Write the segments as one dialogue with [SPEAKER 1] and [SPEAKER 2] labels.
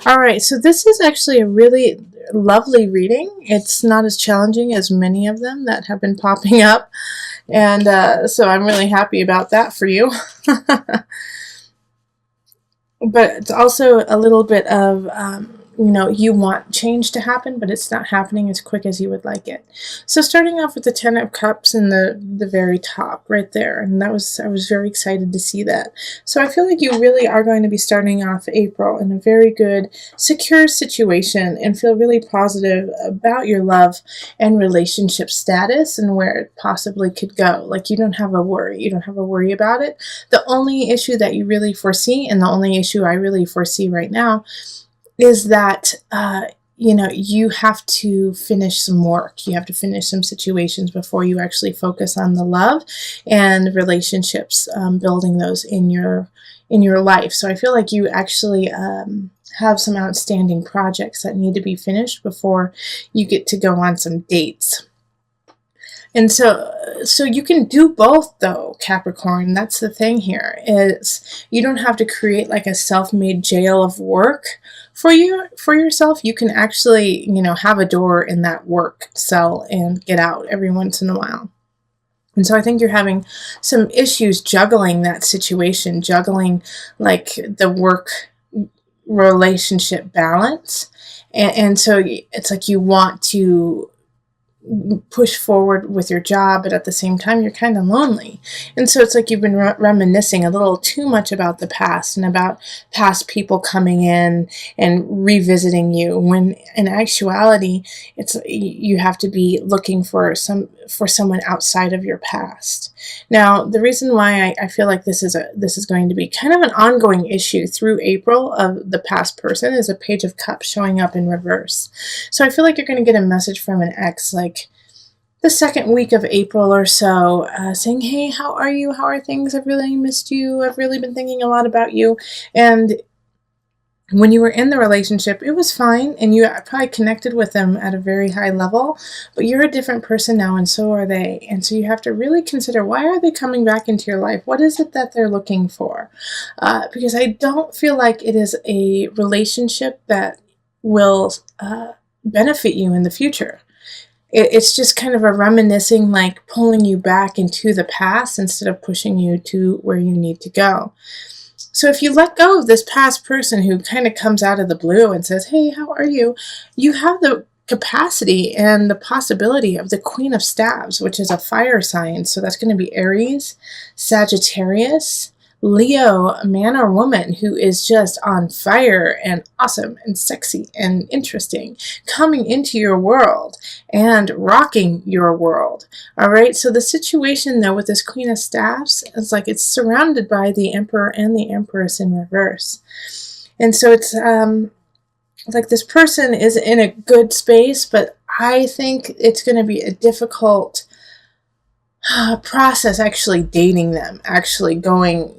[SPEAKER 1] All right, so this is actually a really lovely reading. It's not as challenging as many of them that have been popping up, and so I'm really happy about that for you. But it's also a little bit of you want change to happen, but it's not happening as quick as you would like it. So starting off with the Ten of Cups in the very top right there, and I was very excited to see that. So I feel like you really are going to be starting off April in a very good, secure situation, and feel really positive about your love and relationship status and where it possibly could go. Like, you don't have a worry. You don't have a worry about it. The only issue that you really foresee, and the only issue I really foresee right now, is that you have to finish some work. You have to finish some situations before you actually focus on the love and relationships, building those in your life. So I feel like you actually have some outstanding projects that need to be finished before you get to go on some dates. And so you can do both, though, Capricorn. That's the thing here, is you don't have to create like a self-made jail of work for yourself. You can actually, have a door in that work cell and get out every once in a while. And so I think you're having some issues juggling that situation, juggling like the work relationship balance. And so it's like you want to push forward with your job, but at the same time you're kind of lonely. And so it's like you've been reminiscing a little too much about the past and about past people coming in and revisiting you, when in actuality it's you have to be looking for someone outside of your past. Now, the reason why I feel like this is going to be kind of an ongoing issue through April of the past person is a Page of Cups showing up in reverse. So I feel like you're going to get a message from an ex like the second week of April or so, saying, hey, how are you? How are things? I've really missed you. I've really been thinking a lot about you. And when you were in the relationship, it was fine, and you probably connected with them at a very high level, but you're a different person now, and so are they. And so you have to really consider, why are they coming back into your life? What is it that they're looking for? Because I don't feel like it is a relationship that will benefit you in the future. It's just kind of a reminiscing, like pulling you back into the past instead of pushing you to where you need to go. So if you let go of this past person who kind of comes out of the blue and says, hey, how are you? You have the capacity and the possibility of the Queen of Staves, which is a fire sign. So that's going to be Aries, Sagittarius, Leo, a man or woman who is just on fire and awesome and sexy and interesting, coming into your world and rocking your world. All right, so the situation though with this Queen of Staffs is like it's surrounded by the Emperor and the Empress in reverse. And so it's like this person is in a good space, but I think it's going to be a difficult process actually dating them, actually going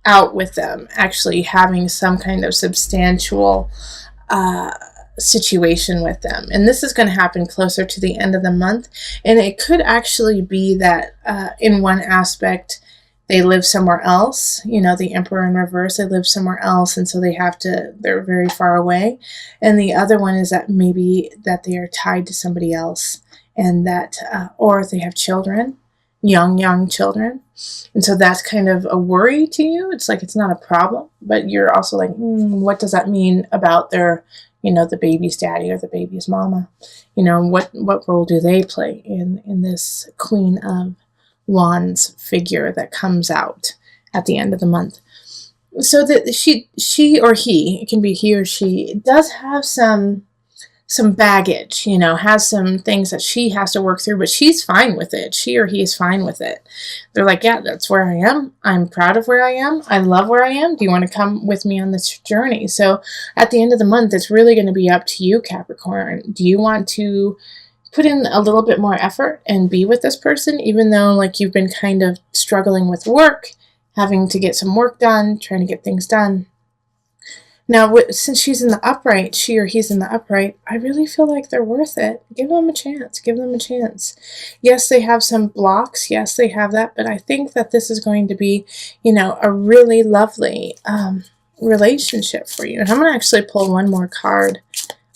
[SPEAKER 1] out with them, actually having some kind of substantial situation with them. And this is going to happen closer to the end of the month. And it could actually be that in one aspect, they live somewhere else, the Emperor in reverse, they live somewhere else. And so they're very far away. And the other one is that maybe that they are tied to somebody else, and that, or they have children, young children. And so that's kind of a worry to you. It's like, it's not a problem, but you're also like, what does that mean about their, the baby's daddy or the baby's mama? What role do they play in this Queen of Wands figure that comes out at the end of the month? So that she or he, it can be he or she, does have some baggage, has some things that she has to work through, but she's fine with it. She or he is fine with it. They're like, yeah, that's where I am. I'm proud of where I am. I love where I am. Do you want to come with me on this journey? So at the end of the month, it's really going to be up to you, Capricorn. Do you want to put in a little bit more effort and be with this person, even though like you've been kind of struggling with work, having to get some work done, trying to get things done? Now, since she's in the upright, she or he's in the upright, I really feel like they're worth it. Give them a chance. Give them a chance. Yes, they have some blocks. Yes, they have that. But I think that this is going to be, a really lovely relationship for you. And I'm going to actually pull one more card.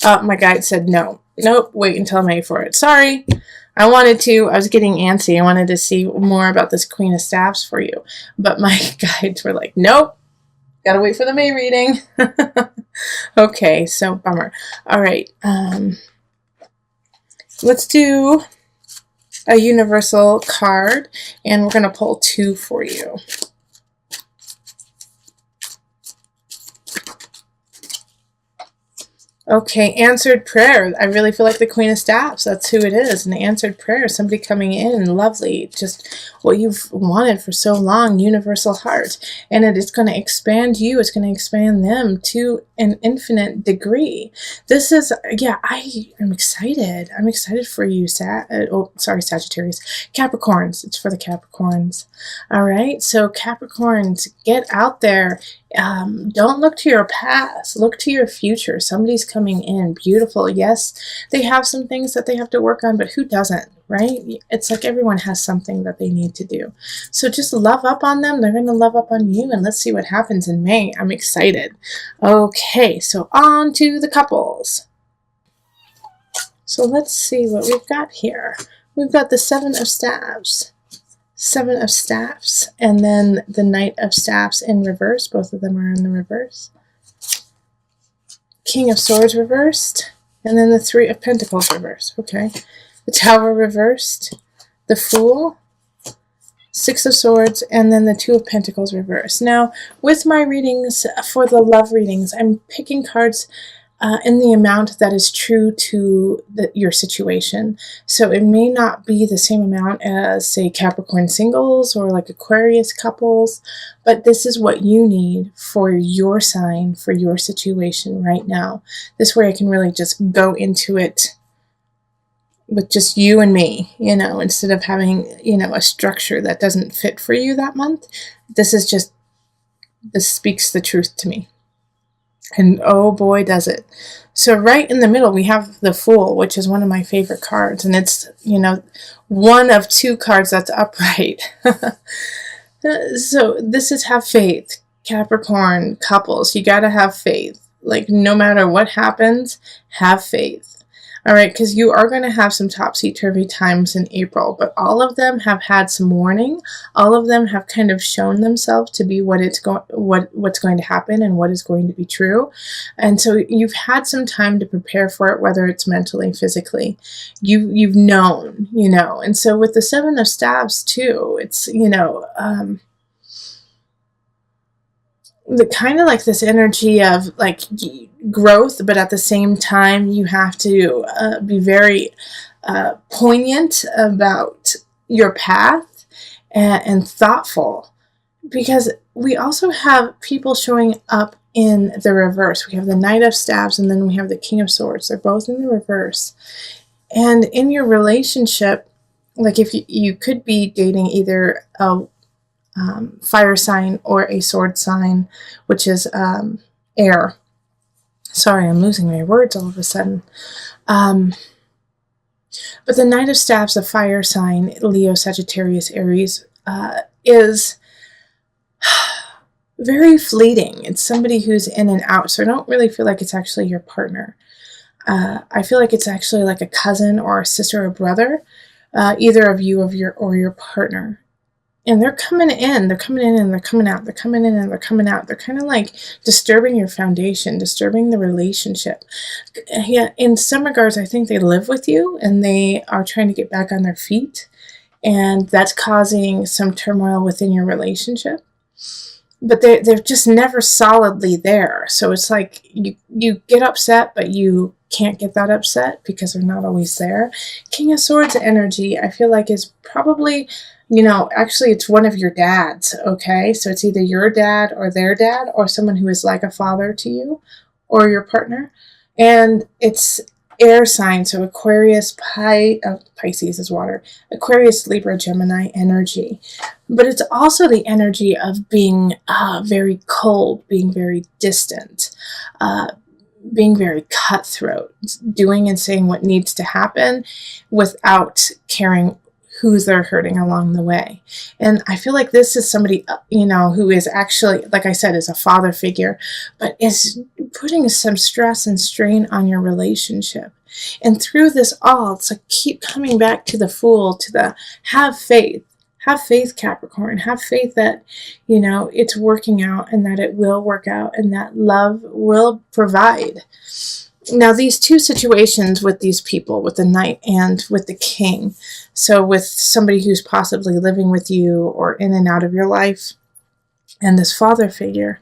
[SPEAKER 1] My guide said no. Nope, wait until May for it. Sorry. I was getting antsy. I wanted to see more about this Queen of Staffs for you. But my guides were like, nope, gotta wait for the May reading. Okay, so bummer. All right, let's do a universal card, and we're going to pull 2 for you. Okay, answered prayer. I really feel like the Queen of Staffs. That's who it is. An answered prayer. Somebody coming in. Lovely. Just what you've wanted for so long. Universal heart. And it is going to expand you. It's going to expand them to an infinite degree. This is, yeah, I'm excited. I'm excited for you, Sagittarius. Capricorns. It's for the Capricorns. All right. So Capricorns, get out there. Don't look to your past. Look to your future. Somebody's coming in. Beautiful. Yes, they have some things that they have to work on, but who doesn't, right? It's like everyone has something that they need to do. So just love up on them. They're going to love up on you, and let's see what happens in May. I'm excited. Okay, so on to the couples. So let's see what we've got here. We've got the 7 of Staffs. 7 of Staffs, and then the Knight of Staffs in reverse. Both of them are in the reverse. King of Swords reversed, and then the 3 of Pentacles reversed. Okay. The Tower reversed, the Fool, 6 of Swords, and then the 2 of Pentacles reversed. Now, with my readings, for the love readings, I'm picking cards in the amount that is true to your situation. So it may not be the same amount as, say, Capricorn singles or like Aquarius couples, but this is what you need for your sign, for your situation right now. This way I can really just go into it with just you and me, instead of having, a structure that doesn't fit for you that month. This speaks the truth to me. And oh boy, does it. So right in the middle, we have the Fool, which is one of my favorite cards. And it's, one of 2 cards that's upright. So this is have faith. Capricorn couples, you got to have faith. Like no matter what happens, have faith. All right, because you are going to have some topsy-turvy times in April, but all of them have had some warning. All of them have kind of shown themselves to be what's going to happen and what is going to be true. And so you've had some time to prepare for it, whether it's mentally, physically. You've known, And so with the 7 of Staffs too, it's, the kind of like this energy of like growth, but at the same time you have to be very poignant about your path and thoughtful, because we also have people showing up in the reverse. We have the Knight of Staffs, and then we have the King of Swords. They're both in the reverse. And in your relationship, like if you could be dating either a fire sign or a sword sign, which is air. Sorry, I'm losing my words all of a sudden. But the Knight of Staffs, a fire sign, Leo, Sagittarius, Aries, is very fleeting. It's somebody who's in and out, so I don't really feel like it's actually your partner. I feel like it's actually like a cousin or a sister or brother, either of you or your partner. And they're coming in and they're coming out. They're coming in and they're coming out. They're kind of like disturbing your foundation, disturbing the relationship. Yeah, in some regards, I think they live with you and they are trying to get back on their feet. And that's causing some turmoil within your relationship. But they're just never solidly there. So it's like you get upset, but you can't get that upset because they're not always there. King of Swords energy, I feel like is probably... actually it's one of your dads, okay? So it's either your dad or their dad or someone who is like a father to you or your partner. And it's air sign, so Aquarius, Pisces is water, Aquarius, Libra, Gemini energy. But it's also the energy of being very cold, being very distant, being very cutthroat, doing and saying what needs to happen without caring who they're hurting along the way. And I feel like this is somebody, who is actually, like I said, is a father figure, but is putting some stress and strain on your relationship. And through this all, it's like keep coming back to the Fool, to the have faith. Have faith, Capricorn. Have faith that, it's working out and that it will work out and that love will provide. Now, these two situations with these people, with the Knight and with the King, so with somebody who's possibly living with you or in and out of your life, and this father figure,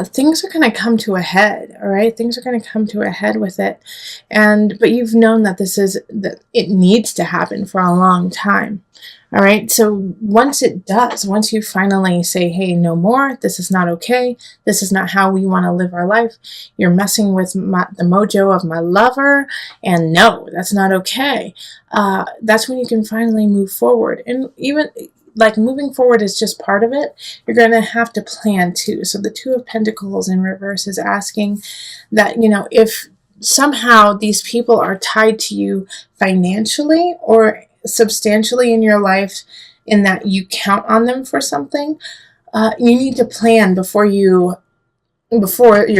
[SPEAKER 1] things are going to come to a head, all right? Things are going to come to a head with it. But you've known that that it needs to happen for a long time. All right, so once it does, once you finally say, hey, no more, this is not okay, this is not how we want to live our life, you're messing with the mojo of my lover, and no, that's not okay, that's when you can finally move forward. And even like moving forward is just part of it. You're going to have to plan too. So the Two of Pentacles in reverse is asking that, if somehow these people are tied to you financially or substantially in your life, in that you count on them for something, you need to plan before your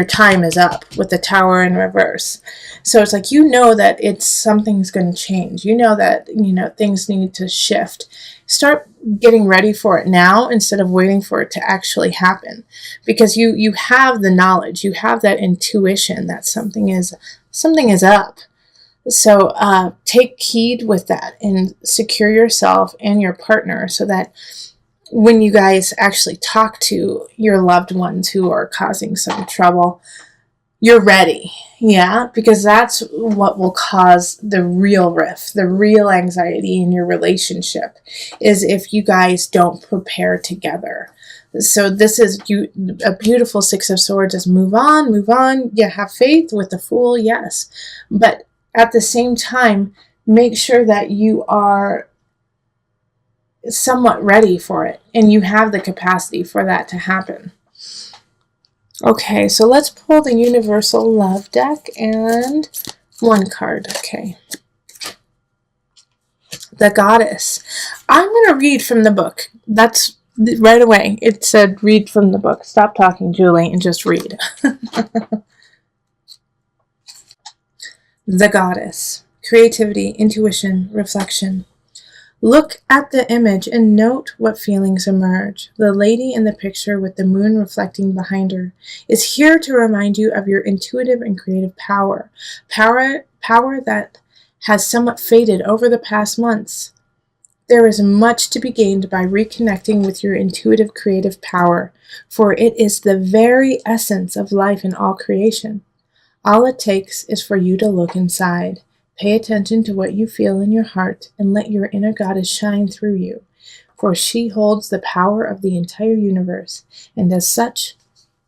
[SPEAKER 1] time is up, with the Tower in reverse. So it's like, that something's going to change. That, things need to shift. Start getting ready for it now instead of waiting for it to actually happen, because you have the knowledge, you have that intuition that something is up. So take heed with that and secure yourself and your partner so that when you guys actually talk to your loved ones who are causing some trouble, you're ready. Yeah, because that's what will cause the real rift, the real anxiety in your relationship, is if you guys don't prepare together. So this is a beautiful Six of Swords is move on. You have faith with the Fool, yes. But at the same time, make sure that you are somewhat ready for it and you have the capacity for that to happen. Okay, so let's pull the Universal Love deck and one card. Okay. The Goddess. I'm going to read from the book. That's right away. It said read from the book. Stop talking, Julie, and just read. The Goddess. Creativity, intuition, reflection. Look at the image and note what feelings emerge. The lady in the picture with the moon reflecting behind her is here to remind you of your intuitive and creative power. Power that has somewhat faded over the past months. There is much to be gained by reconnecting with your intuitive creative power, for it is the very essence of life and all creation. All it takes is for you to look inside. Pay attention to what you feel in your heart and let your inner goddess shine through you, for she holds the power of the entire universe, and as such,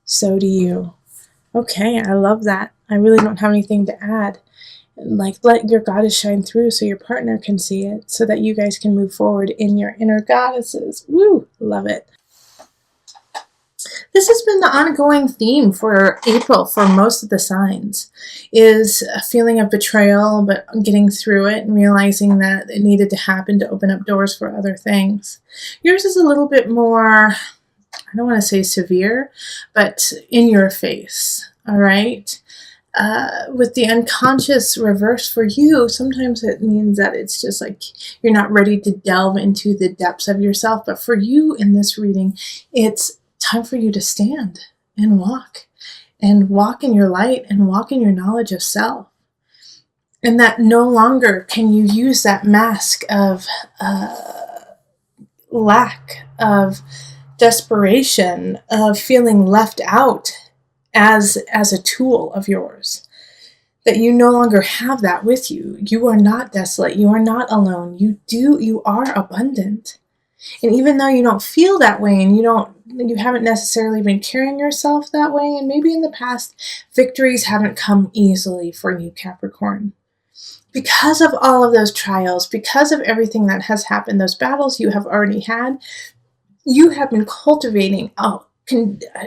[SPEAKER 1] so do you. Okay, I love that. I really don't have anything to add. Like, let your goddess shine through so your partner can see it, so that you guys can move forward in your inner goddesses. Woo! Love it. This has been the ongoing theme for April for most of the signs, is a feeling of betrayal, but getting through it and realizing that it needed to happen to open up doors for other things. Yours is a little bit more, I don't want to say severe, but in your face, all right? With the unconscious reverse for you, sometimes it means that it's just like you're not ready to delve into the depths of yourself. But for you in this reading, it's time for you to stand and walk in your light and walk in your knowledge of self. And that no longer can you use that mask of lack, of desperation, of feeling left out as a tool of yours. That you no longer have that with you. You are not desolate. You are not alone. You are abundant. And even though you don't feel that way and you haven't necessarily been carrying yourself that way, and maybe in the past victories haven't come easily for you, Capricorn. Because of all of those trials, because of everything that has happened, those battles you have already had, you have been cultivating a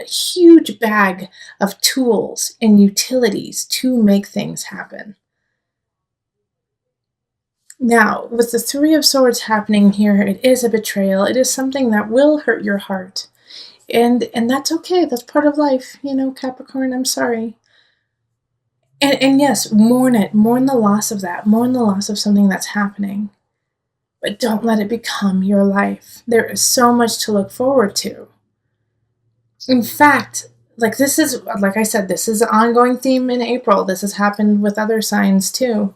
[SPEAKER 1] huge bag of tools and utilities to make things happen. Now, with the Three of Swords happening here, it is a betrayal. It is something that will hurt your heart. And that's okay. That's part of life, Capricorn. I'm sorry. And yes, mourn it. Mourn the loss of that. Mourn the loss of something that's happening. But don't let it become your life. There is so much to look forward to. In fact, like I said, this is an ongoing theme in April. This has happened with other signs too.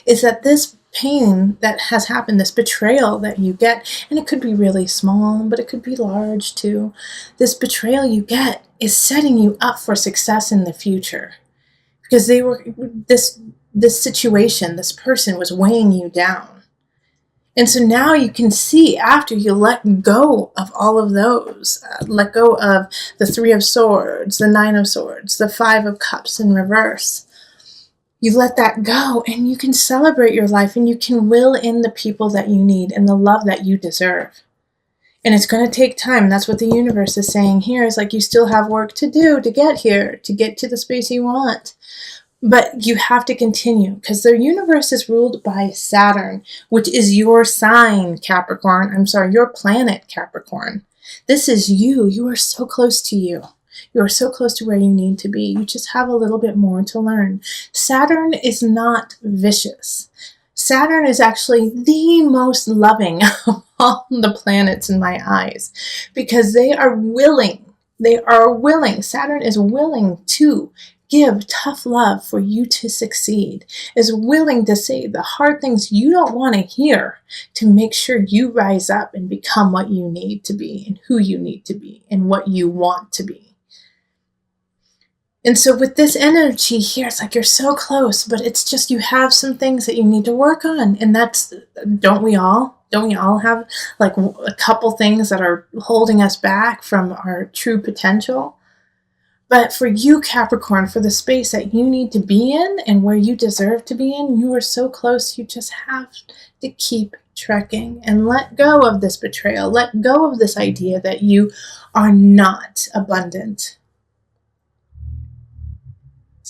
[SPEAKER 1] Is that this pain that has happened, this betrayal that you get, and it could be really small, but it could be large too. This betrayal you get is setting you up for success in the future. Because this situation, this person was weighing you down. And so now you can see, after you let go of all of those, let go of the Three of Swords, the Nine of Swords, the Five of Cups in reverse, you let that go and you can celebrate your life and you can will in the people that you need and the love that you deserve. And it's going to take time. That's what the universe is saying here, is like, you still have work to do to get here, to get to the space you want. But you have to continue, because the universe is ruled by Saturn, which is your sign, Capricorn. I'm sorry, your planet, Capricorn. This is you. You are so close to you. You are so close to where you need to be. You just have a little bit more to learn. Saturn is not vicious. Saturn is actually the most loving of all the planets in my eyes, because they are willing. Saturn is willing to give tough love for you to succeed, is willing to say the hard things you don't want to hear to make sure you rise up and become what you need to be and who you need to be and what you want to be. And so with this energy here, it's like you're so close, but it's just, you have some things that you need to work on. And that's, don't we all have like a couple things that are holding us back from our true potential? But for you, Capricorn, for the space that you need to be in and where you deserve to be in, you are so close. You just have to keep trekking and let go of this betrayal. Let go of this idea that you are not abundant.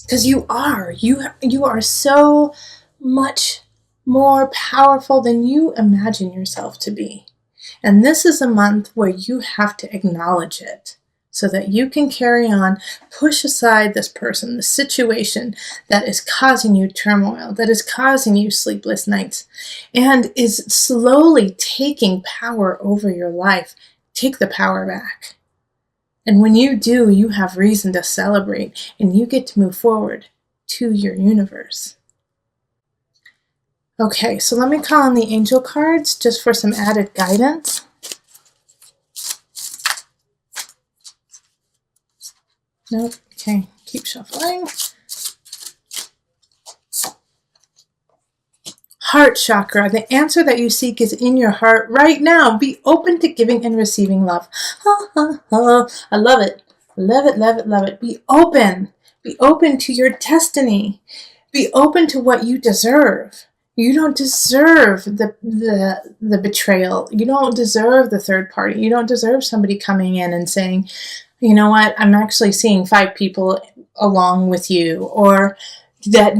[SPEAKER 1] Because you are. You are so much more powerful than you imagine yourself to be. And this is a month where you have to acknowledge it, so that you can carry on, push aside this person, the situation that is causing you turmoil, that is causing you sleepless nights, and is slowly taking power over your life. Take the power back. And when you do, you have reason to celebrate, and you get to move forward to your universe. Okay, so let me call on the angel cards just for some added guidance. Nope. Okay, keep shuffling. Heart chakra. The answer that you seek is in your heart right now. Be open to giving and receiving love. I love it. Love it, love it, love it. Be open. Be open to your destiny. Be open to what you deserve. You don't deserve the betrayal. You don't deserve the third party. You don't deserve somebody coming in and saying, you know what, I'm actually seeing 5 people along with you, or that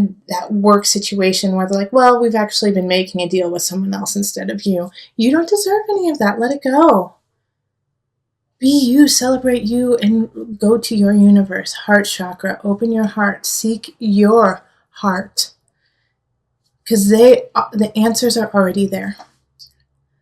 [SPEAKER 1] work situation where they're like, well, we've actually been making a deal with someone else instead of you. You don't deserve any of that. Let it go. Be you, celebrate you, and go to your universe. Heart chakra, open your heart, seek your heart, because the answers are already there.